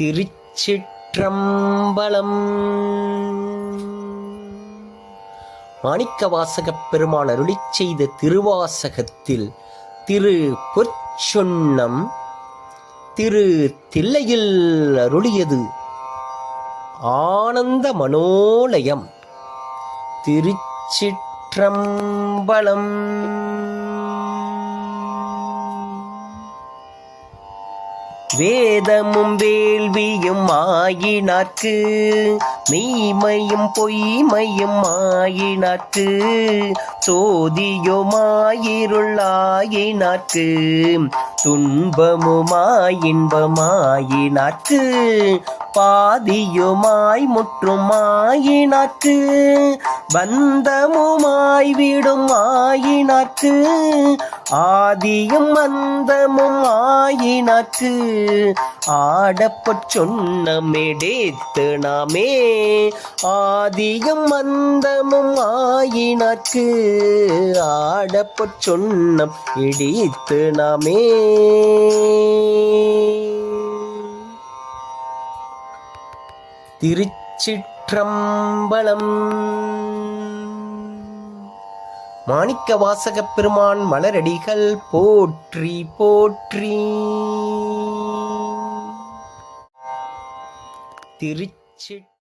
திருச்சிற்றம்பலம். மாணிக்கவாசகப் பெருமான் அருளிச் செய்த திருவாசகத்தில் திரு பொற்சொன்னம் திரு தில்லையில் அருளியது ஆனந்த மனோலயம். திருச்சிற்றம்பலம். வேதமும் வேள்வியும் ஆயினார்க்கு மெய்மையும் பொய்மையும் ஆயினார்க்கு சோதியுமாயிருளாயினார்க்கு துன்பமுமாய் இன்பமாயினார்க்கு பாதியுமாய் முற்றுமாயினார்க்கு பந்தமுமாய் விடும் ஆயினார்க்கு ஆதியும் அந்தமும் ஆயினார்க்கு ஆடப்பட் சொன்னமிடேத்து நாமே ஆதியும் அந்தமும் ஆயினார்க்கு ஆடப்பட் சொன்னம் இடித்து நாமே. திருச்சிற்றம்பலம். மாணிக்கவாசகப் பெருமான் மலரடிகள் போற்றி போற்றி. திருச்சி